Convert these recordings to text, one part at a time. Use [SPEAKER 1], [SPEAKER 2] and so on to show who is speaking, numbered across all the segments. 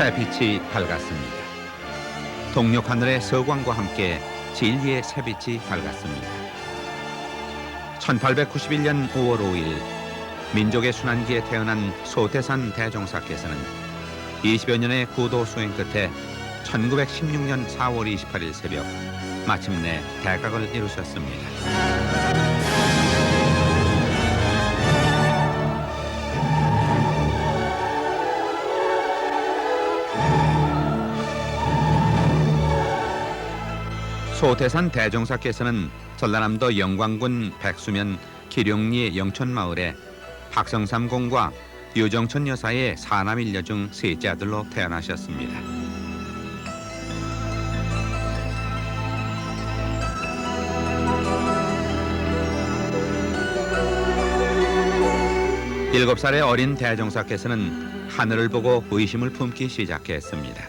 [SPEAKER 1] 새빛이 밝았습니다. 동력 하늘의 서광과 함께 진리의 새빛이 밝았습니다. 1891년 5월 5일 민족의 순환기에 태어난 소태산 대종사께서는 20여 년의 구도 수행 끝에 1916년 4월 28일 새벽 마침내 대각을 이루셨습니다. 소태산 대종사께서는 전라남도 영광군 백수면 기룡리 영천마을에 박성삼 공과 유정천 여사의 사남 일녀 중 셋째 아들로 태어나셨습니다. 일곱 살의 어린 대종사께서는 하늘을 보고 의심을 품기 시작했습니다.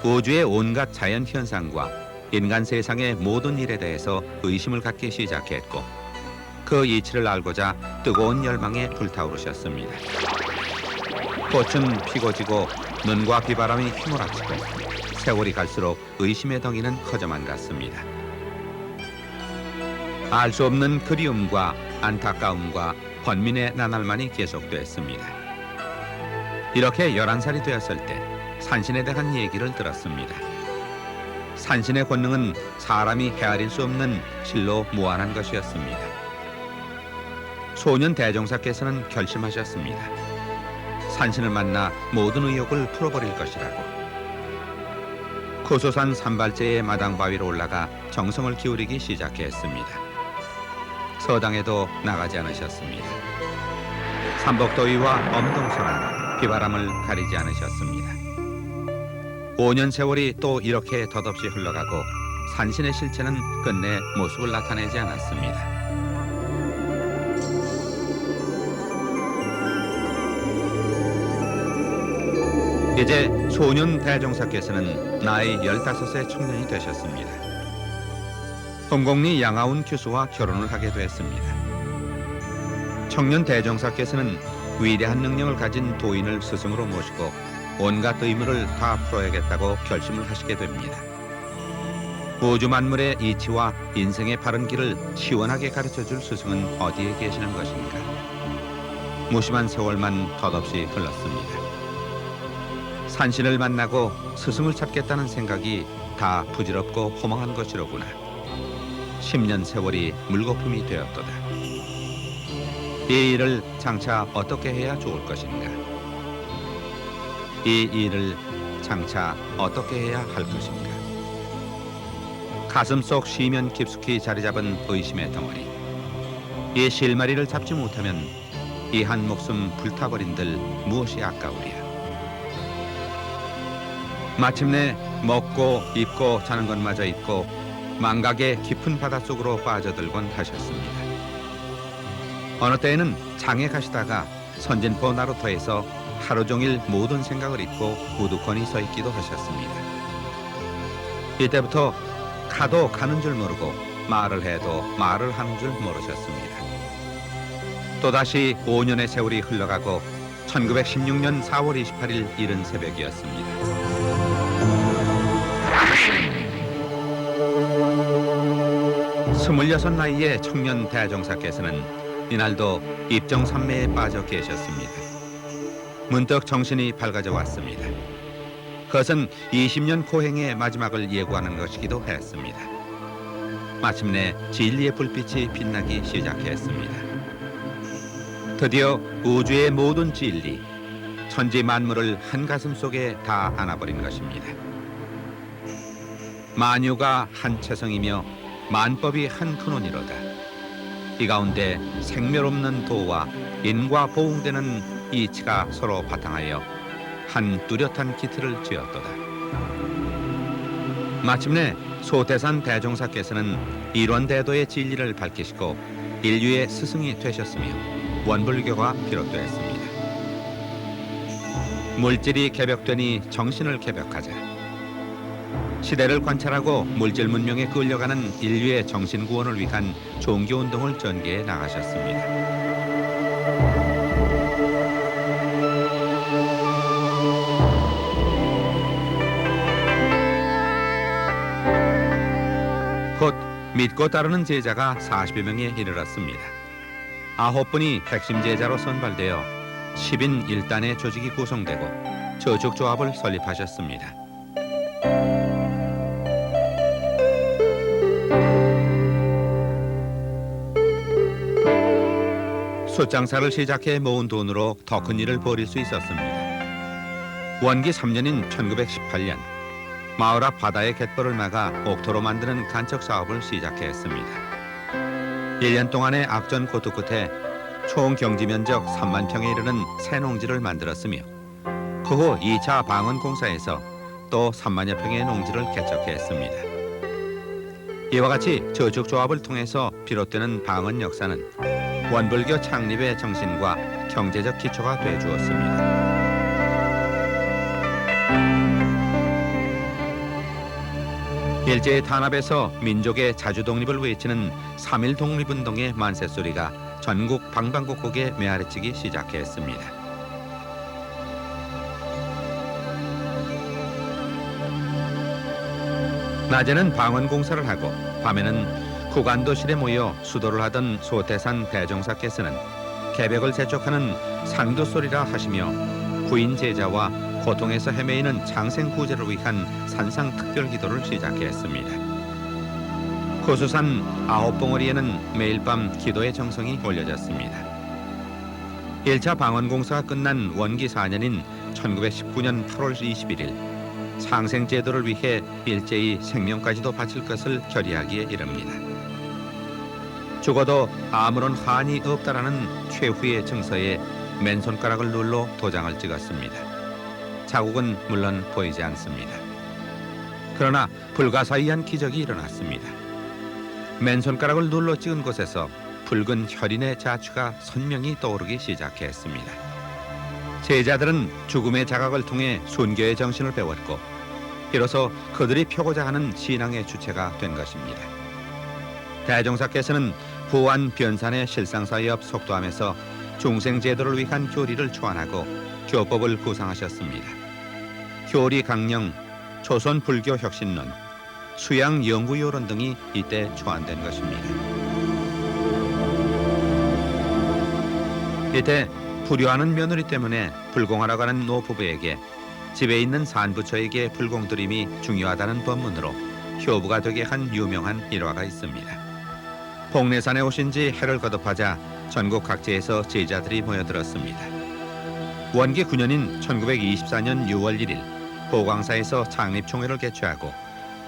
[SPEAKER 1] 우주의 온갖 자연 현상과 인간 세상의 모든 일에 대해서 의심을 갖기 시작했고 그 이치를 알고자 뜨거운 열망에 불타오르셨습니다. 꽃은 피고 지고 눈과 비바람이 휘몰아치고 세월이 갈수록 의심의 덩이는 커져만 갔습니다. 알 수 없는 그리움과 안타까움과 번민의 나날만이 계속됐습니다. 이렇게 11살이 되었을 때 산신에 대한 얘기를 들었습니다. 산신의 권능은 사람이 헤아릴 수 없는 실로 무한한 것이었습니다. 소년 대종사께서는 결심하셨습니다. 산신을 만나 모든 의혹을 풀어버릴 것이라고. 코소산 산발제의 마당바위로 올라가 정성을 기울이기 시작했습니다. 서당에도 나가지 않으셨습니다. 삼복더위와 엄동선은 비바람을 가리지 않으셨습니다. 5년 세월이 또 이렇게 덧없이 흘러가고 산신의 실체는 끝내 모습을 나타내지 않았습니다. 이제 소년 대종사께서는 나이 15세 청년이 되셨습니다. 홍공리 양아운 교수와 결혼을 하게 되었습니다. 청년 대종사께서는 위대한 능력을 가진 도인을 스승으로 모시고 온갖 의무를 다 풀어야겠다고 결심을 하시게 됩니다. 우주 만물의 이치와 인생의 바른 길을 시원하게 가르쳐줄 스승은 어디에 계시는 것인가? 무심한 세월만 덧없이 흘렀습니다. 산신을 만나고 스승을 찾겠다는 생각이 다 부질없고 허망한 것이로구나. 10년 세월이 물거품이 되었도다. 이 일을 장차 어떻게 해야 좋을 것인가? 이 일을 장차 어떻게 해야 할 것인가? 가슴속 시면 깊숙이 자리잡은 의심의 덩어리. 이 실마리를 잡지 못하면 이 한 목숨 불타버린들 무엇이 아까우랴. 마침내 먹고 입고 자는 것마저 잊고 망각의 깊은 바닷속으로 빠져들곤 하셨습니다. 어느 때에는 장에 가시다가 선진포 나루터에서 하루 종일 모든 생각을 잊고 우두커니 서 있기도 하셨습니다. 이때부터 가도 가는 줄 모르고 말을 해도 말을 하는 줄 모르셨습니다. 또다시 5년의 세월이 흘러가고 1916년 4월 28일 이른 새벽이었습니다. 26 나이의 청년 대종사께서는 이날도 입정산매에 빠져 계셨습니다. 문득 정신이 밝아져 왔습니다. 그것은 20년 고행의 마지막을 예고하는 것이기도 했습니다. 마침내 진리의 불빛이 빛나기 시작했습니다. 드디어 우주의 모든 진리, 천지 만물을 한 가슴 속에 다 안아버린 것입니다. 만유가 한 체성이며 만법이 한 근원이로다. 이 가운데 생멸없는 도와 인과 보응되는 이치가 서로 바탕하여 한 뚜렷한 기틀을 지었도다. 마침내 소태산 대종사께서는 일원대도의 진리를 밝히시고 인류의 스승이 되셨으며 원불교가 비롯되었습니다. 물질이 개벽되니 정신을 개벽하자. 시대를 관찰하고 물질 문명에 끌려가는 인류의 정신 구원을 위한 종교 운동을 전개해 나가셨습니다. 믿고 따르는 제자가 40여 명에 이르렀습니다. 9분이 핵심 제자로 선발되어 10인 1단의 조직이 구성되고 저축조합을 설립하셨습니다. 숫장사를 시작해 모은 돈으로 더 큰 일을 벌일 수 있었습니다. 원기 3년인 1918년 마을 앞 바다의 갯벌을 막아 옥토로 만드는 간척 사업을 시작했습니다. 1년 동안의 악전 고투 끝에 총 경지 면적 3만 평에 이르는 새 농지를 만들었으며 그 후 2차 방언 공사에서 또 3만여 평의 농지를 개척했습니다. 이와 같이 저축조합을 통해서 비롯되는 방언 역사는 원불교 창립의 정신과 경제적 기초가 돼 주었습니다. 일제의 탄압에서 민족의 자주 독립을 외치는 3.1 독립운동의 만세소리가 전국 방방곡곡에 메아리치기 시작했습니다. 낮에는 방언 공사를 하고 밤에는 구간도실에 모여 수도를 하던 소태산 대종사께서는 개벽을 재촉하는 상두소리라 하시며 부인 제자와 고통에서 헤매이는 장생구제를 위한 산상특별 기도를 시작했습니다. 고수산 9봉우리에는 매일 밤 기도의 정성이 올려졌습니다. 1차 방언공사가 끝난 원기 4년인 1919년 8월 21일 상생제도를 위해 일제히 생명까지도 바칠 것을 결의하기에 이릅니다. 죽어도 아무런 한이 없다라는 최후의 증서에 맨손가락을 눌러 도장을 찍었습니다. 자국은 물론 보이지 않습니다. 그러나 불가사의한 기적이 일어났습니다. 맨손가락을 눌러 찍은 곳에서 붉은 혈인의 자취가 선명히 떠오르기 시작했습니다. 제자들은 죽음의 자각을 통해 순교의 정신을 배웠고 비로소 그들이 펴고자 하는 신앙의 주체가 된 것입니다. 대종사께서는 부안 변산의 실상사협 속도함에서 중생제도를 위한 교리를 초안하고 교법을 구상하셨습니다. 교리 강령, 조선 불교 혁신론, 수양 연구요론 등이 이때 초안된 것입니다. 이때 불효하는 며느리 때문에 불공하러 가는 노부부에게 집에 있는 산부처에게 불공드림이 중요하다는 법문으로 효부가 되게 한 유명한 일화가 있습니다. 복례산에 오신 지 해를 거듭하자 전국 각지에서 제자들이 모여들었습니다. 원기 9년인 1924년 6월 1일 보광사에서 창립총회를 개최하고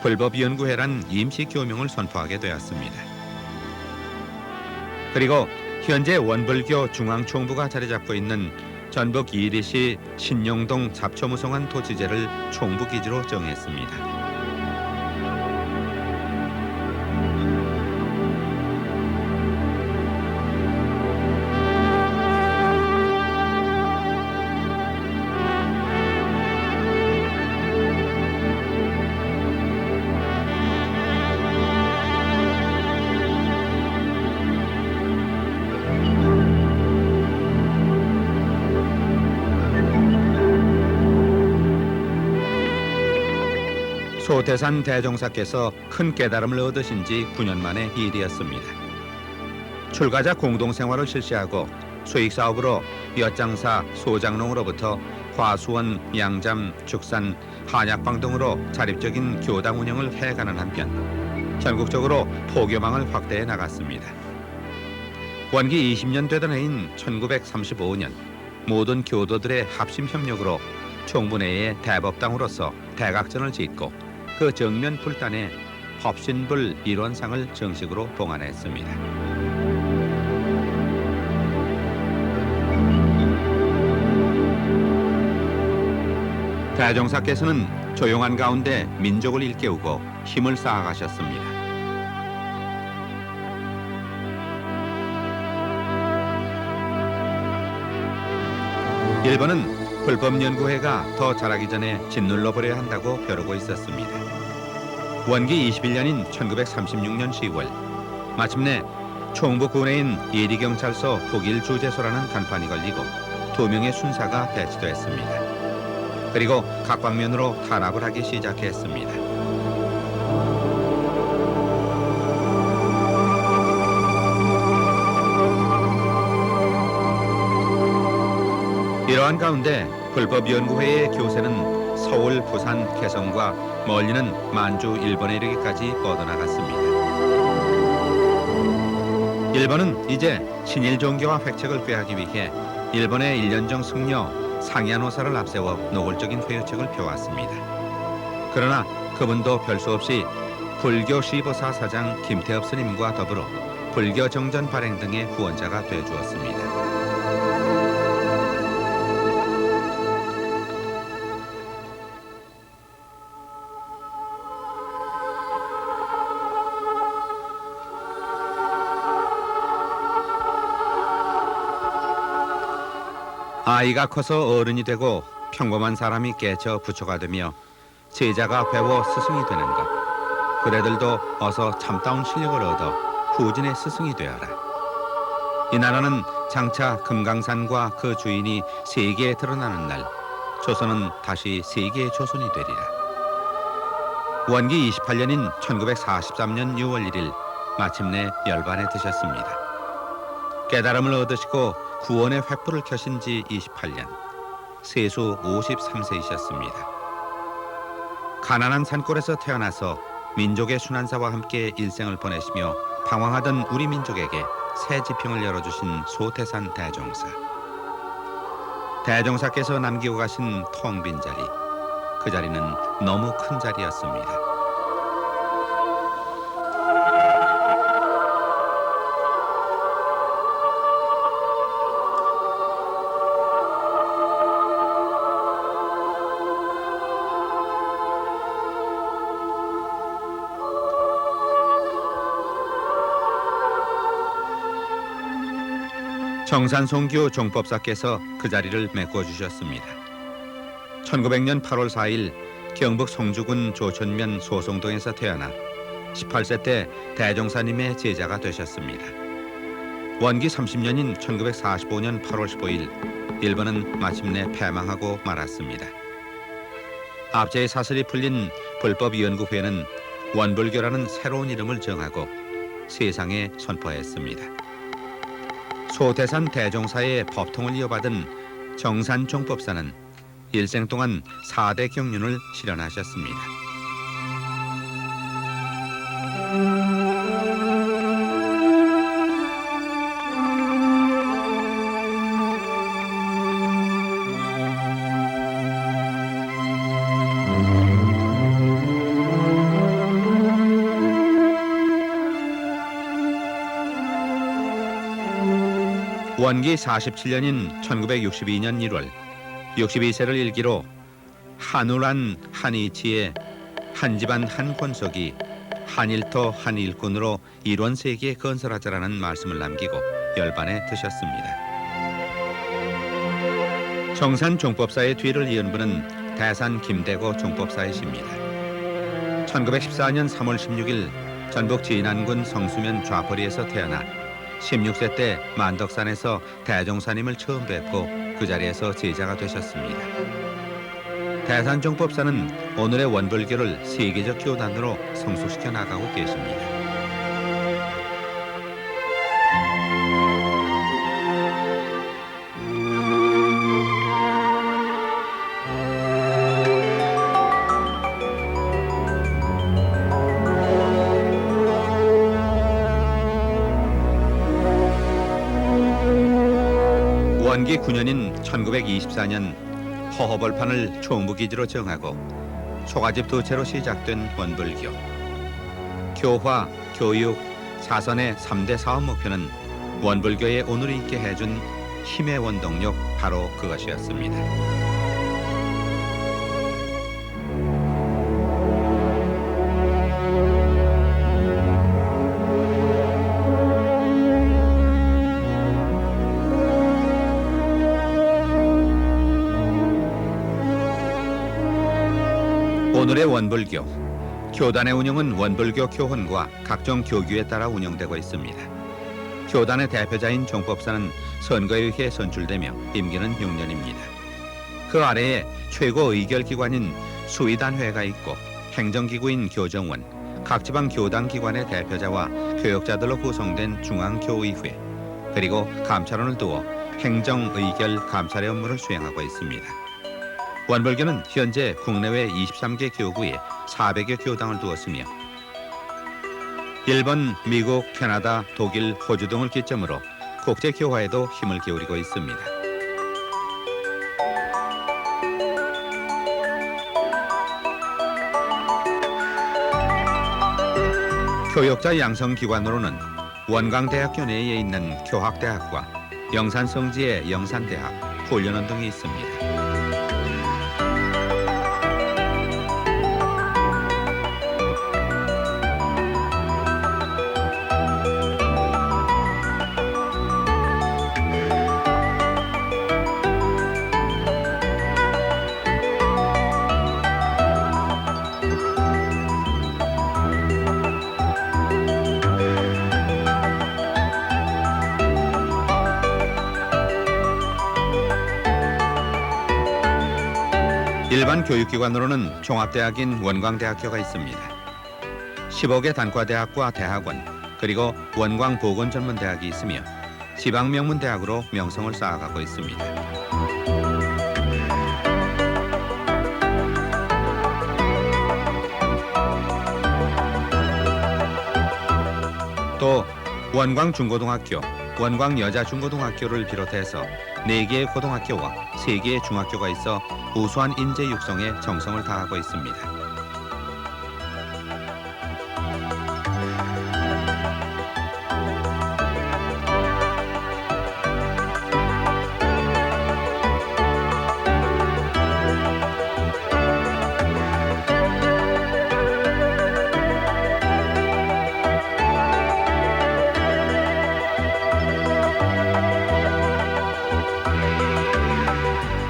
[SPEAKER 1] 불법연구회란 임시교명을 선포하게 되었습니다. 그리고 현재 원불교 중앙총부가 자리 잡고 있는 전북 이리시 신용동 잡초무성한 토지제를 총부기지로 정했습니다. 소태산 대종사께서 큰 깨달음을 얻으신 지 9년 만의 일이었습니다. 출가자 공동생활을 실시하고 수익사업으로 엿장사, 소장농으로부터 과수원, 양잠, 축산, 한약방 등으로 자립적인 교당 운영을 해가는 한편 전국적으로 포교망을 확대해 나갔습니다. 원기 20년 되던 해인 1935년 모든 교도들의 합심 협력으로 총부 내에 대법당으로서 대각전을 짓고 그 정면 불단에 법신불 일원상을 정식으로 봉안했습니다. 대종사께서는 조용한 가운데 민족을 일깨우고 힘을 쌓아가셨습니다. 일본은 불법연구회가 더 자라기 전에 짓눌러 버려야 한다고 벼르고 있었습니다. 원기 21년인 1936년 10월 마침내 총부 군해인 예리경찰서 북일주재소라는 간판이 걸리고 2명의 순사가 배치됐습니다. 그리고 각 방면으로 탄압을 하기 시작했습니다. 이러한 가운데 불법연구회의 교세는 서울, 부산, 개성과 멀리는 만주, 일본에 이르기까지 뻗어나갔습니다. 일본은 이제 친일 종교와 획책을 꾀하기 위해 일본의 일련정 승려 상야노사를 앞세워 노골적인 회유책을 펴왔습니다. 그러나 그분도 별 수 없이 불교 시보사 사장 김태엽 스님과 더불어 불교 정전 발행 등의 후원자가 되주었습니다. 아이가 커서 어른이 되고 평범한 사람이 깨쳐 부처가 되며 제자가 배워 스승이 되는 것. 그대들도 어서 참다운 실력을 얻어 후진의 스승이 되어라. 이 나라는 장차 금강산과 그 주인이 세계에 드러나는 날, 조선은 다시 세계의 조선이 되리라. 원기 28년인 1943년 6월 1일 마침내 열반에 드셨습니다. 깨달음을 얻으시고 구원의 횃불을 켜신 지 28년, 세수 53세이셨습니다. 가난한 산골에서 태어나서 민족의 순환사와 함께 일생을 보내시며 방황하던 우리 민족에게 새 지평을 열어주신 소태산 대종사. 대종사께서 남기고 가신 텅 빈 자리, 그 자리는 너무 큰 자리였습니다. 정산송교 종법사께서 그 자리를 메꿔주셨습니다. 1900년 8월 4일 경북 송주군 조천면 소송동에서 태어나 18세 때 대종사님의 제자가 되셨습니다. 원기 30년인 1945년 8월 15일 일본은 마침내 패망하고 말았습니다. 압제의 사슬이 풀린 불법연구회는 원불교라는 새로운 이름을 정하고 세상에 선포했습니다. 소태산 대종사의 법통을 이어받은 정산종법사는 일생 동안 4대 경륜을 실현하셨습니다. 원기 47년인 1962년 1월 62세를 일기로 한우란 한이치의 한 집안 한 권속이 한일토 한 일꾼으로 일원 세기에 건설하자라는 말씀을 남기고 열반에 드셨습니다. 정산 종법사의 뒤를 이은 분은 대산 김대고 종법사이십니다. 1914년 3월 16일 전북 진안군 성수면 좌포리에서 태어나 16세 때 만덕산에서 대종사님을 처음 뵙고 그 자리에서 제자가 되셨습니다. 대산종법사는 오늘의 원불교를 세계적 교단으로 성숙시켜 나가고 계십니다. 원기 9년인 1924년 허허벌판을 총무기지로 정하고 초가집 두 채로 시작된 원불교. 교화, 교육, 사선의 3대 사업 목표는 원불교의 오늘을 있게 해준 힘의 원동력 바로 그것이었습니다. 오늘의 원불교. 교단의 운영은 원불교 교훈과 각종 교규에 따라 운영되고 있습니다. 교단의 대표자인 종법사는 선거에 의해 선출되며 임기는 6년입니다. 그 아래에 최고 의결기관인 수의단회가 있고 행정기구인 교정원, 각 지방 교단 기관의 대표자와 교역자들로 구성된 중앙교의회, 그리고 감찰원을 두어 행정, 의결, 감찰의 업무를 수행하고 있습니다. 원불교는 현재 국내외 23개 교구에 400여 교당을 두었으며 일본, 미국, 캐나다, 독일, 호주 등을 기점으로 국제교화에도 힘을 기울이고 있습니다. 교역자 양성기관으로는 원광대학교 내에 있는 교학대학과 영산성지의 영산대학, 훈련원 등이 있습니다. 일반 교육기관으로는 종합대학인 원광대학교가 있습니다. 15개 단과대학과 대학원, 그리고 원광보건전문대학이 있으며 지방명문대학으로 명성을 쌓아가고 있습니다. 또 원광중고등학교, 원광여자중고등학교를 비롯해서 4개의 고등학교와 3개의 중학교가 있어 우수한 인재 육성에 정성을 다하고 있습니다.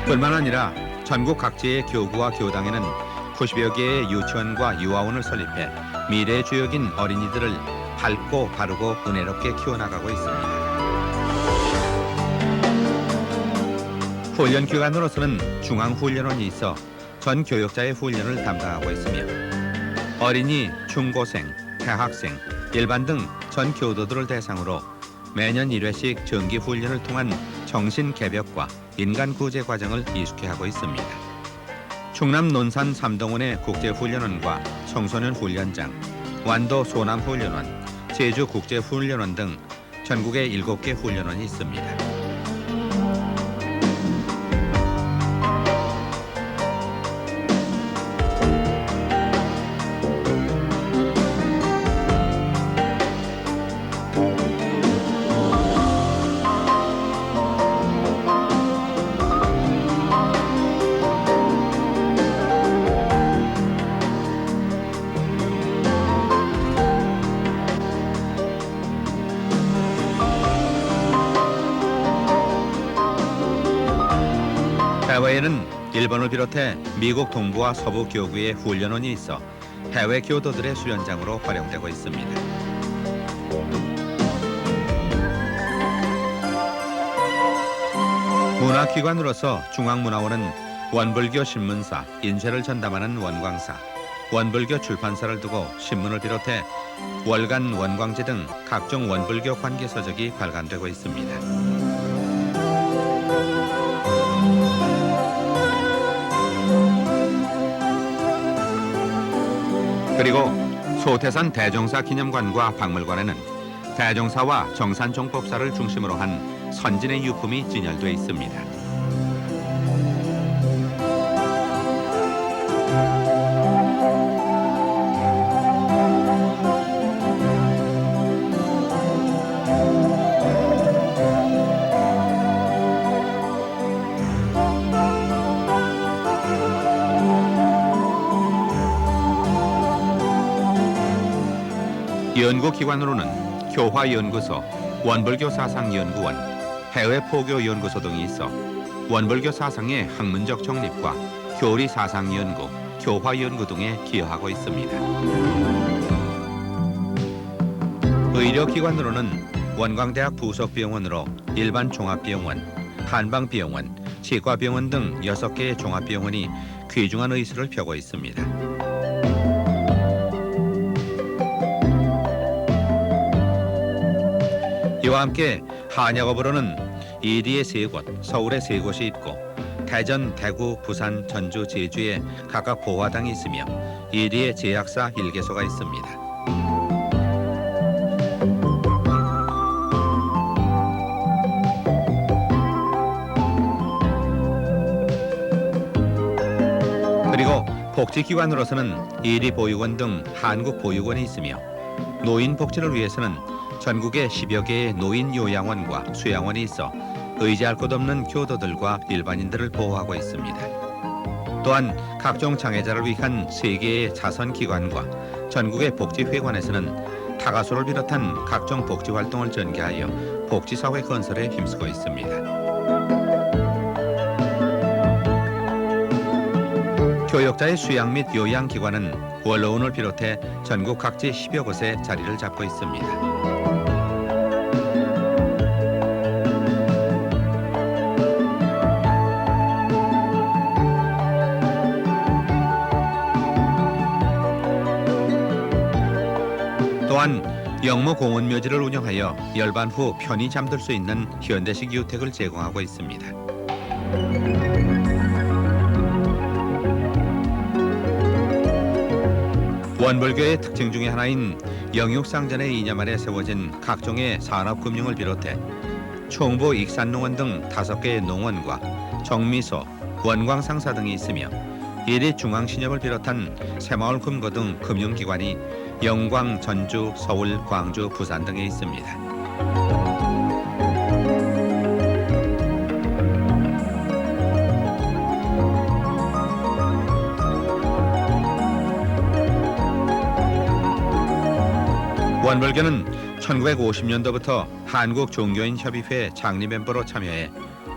[SPEAKER 1] 뿐만 아니라 전국 각지의 교구와 교당에는 90여 개의 유치원과 유아원을 설립해 미래의 주역인 어린이들을 밝고 바르고 은혜롭게 키워나가고 있습니다. 훈련 기관으로서는 중앙훈련원이 있어 전 교역자의 훈련을 담당하고 있으며 어린이, 중고생, 대학생, 일반 등 전 교도들을 대상으로 매년 1회씩 정기 훈련을 통한 정신 개벽과 인간 구제 과정을 이수케 하고 있습니다. 충남 논산 삼동원의 국제훈련원과 청소년 훈련장, 완도 소남훈련원, 제주 국제훈련원 등 전국에 7개 훈련원이 있습니다. 해외에는 일본을 비롯해 미국 동부와 서부 교구의 훈련원이 있어 해외 교도들의 수련장으로 활용되고 있습니다. 문화기관으로서 중앙문화원은 원불교 신문사, 인쇄를 전담하는 원광사, 원불교 출판사를 두고 신문을 비롯해 월간 원광지 등 각종 원불교 관계 서적이 발간되고 있습니다. 그리고 소태산 대종사 기념관과 박물관에는 대종사와 정산종법사를 중심으로 한 선진의 유품이 진열돼 있습니다. 연구기관으로는 교화연구소, 원불교 사상연구원, 해외포교연구소 등이 있어 원불교 사상의 학문적 정립과 교리 사상연구, 교화연구 등에 기여하고 있습니다. 의료기관으로는 원광대학 부속병원으로 일반 종합병원, 한방병원, 치과병원 등 6개의 종합병원이 귀중한 의술을 펴고 있습니다. 이와 함께 한약업으로는 이리에 3곳, 서울에 3곳이 있고 대전, 대구, 부산, 전주, 제주에 각각 보화당이 있으며 이리에 제약사 1개소가 있습니다. 그리고 복지기관으로서는 이리보육원 등 한국보육원이 있으며 노인 복지를 위해서는 전국에 10여 개의 노인 요양원과 수양원이 있어 의지할 곳 없는 교도들과 일반인들을 보호하고 있습니다. 또한 각종 장애자를 위한 3개의 자선기관과 전국의 복지회관에서는 타가소를 비롯한 각종 복지활동을 전개하여 복지사회 건설에 힘쓰고 있습니다. 교역자의 수양 및 요양기관은 원로원을 비롯해 전국 각지 10여 곳에 자리를 잡고 있습니다. 또한 영모 공원묘지를 운영하여 열반 후 편히 잠들 수 있는 현대식 유택을 제공하고 있습니다. 원불교의 특징 중에 하나인 영육상전의 이념 아래 세워진 각종의 산업금융을 비롯해 총부 익산농원 등 5개의 농원과 정미소, 원광상사 등이 있으며 이리 중앙신협을 비롯한 새마을 금고 등 금융기관이 영광, 전주, 서울, 광주, 부산 등에 있습니다. 원불교는 1950년도부터 한국종교인협의회 장리 멤버로 참여해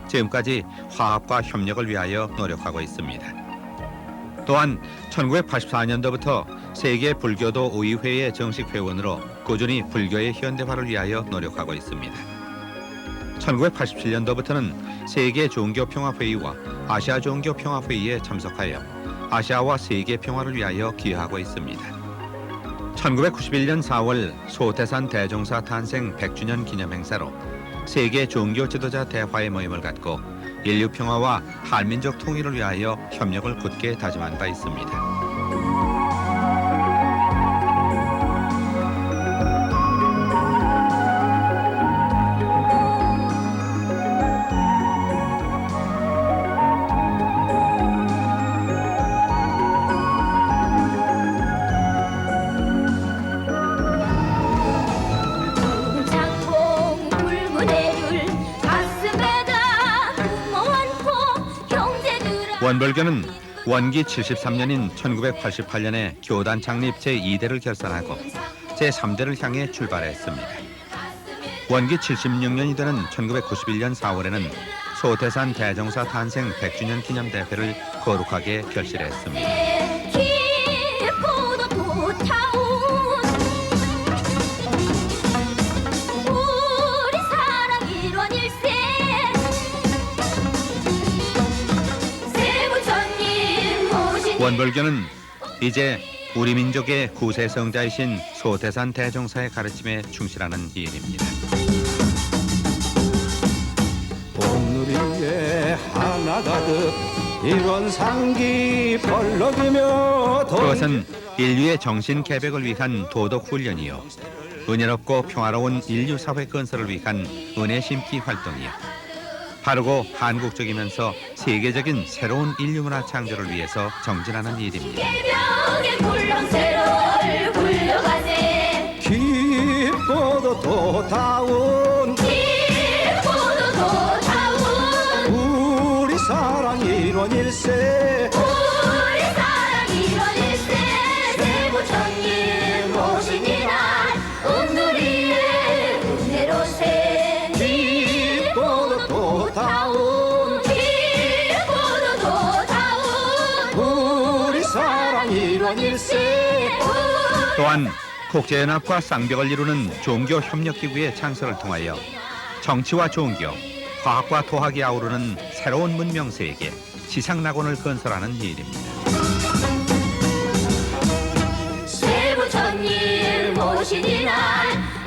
[SPEAKER 1] 지금까지 화합과 협력을 위하여 노력하고 있습니다. 또한 1984년도부터 세계 불교도 의회의 정식 회원으로 꾸준히 불교의 현대화를 위하여 노력하고 있습니다. 1987년도부터는 세계 종교평화회의와 아시아 종교평화회의에 참석하여 아시아와 세계 평화를 위하여 기여하고 있습니다. 1991년 4월 소태산 대종사 탄생 100주년 기념 행사로 세계 종교 지도자 대화의 모임을 갖고 인류 평화와 한민족 통일을 위하여 협력을 굳게 다짐한 바 있습니다. 원불교는 원기 73년인 1988년에 교단 창립 제2대를 결산하고 제3대를 향해 출발했습니다. 원기 76년이 되는 1991년 4월에는 소태산 대종사 탄생 100주년 기념대회를 거룩하게 결실했습니다. 원불교는 이제 우리 민족의 구세성자이신 소태산 대종사의 가르침에 충실하는 일입니다.
[SPEAKER 2] 오늘이에 하나 가득 이런 상기 벌럭이며
[SPEAKER 1] 그것은 인류의 정신 개백을 위한 도덕 훈련이요 은혜롭고 평화로운 인류 사회 건설을 위한 은혜 심기 활동이요 바르고 한국적이면서 세계적인 새로운 인류 문화 창조를 위해서 정진하는 일입니다.
[SPEAKER 2] 기쁘도 도다운 우리 사랑 일원일세
[SPEAKER 3] 세부천님 오신 이날 온누리의 은혜로 새
[SPEAKER 2] 기쁘도 도다운 우리 사랑 일원일세
[SPEAKER 1] 또한 국제연합과 쌍벽을 이루는 종교협력기구의 창설을 통하여 정치와 종교, 과학과 도학이 아우르는 새로운 문명세계, 지상낙원을 건설하는 일입니다.
[SPEAKER 3] 세부천님 오신 이날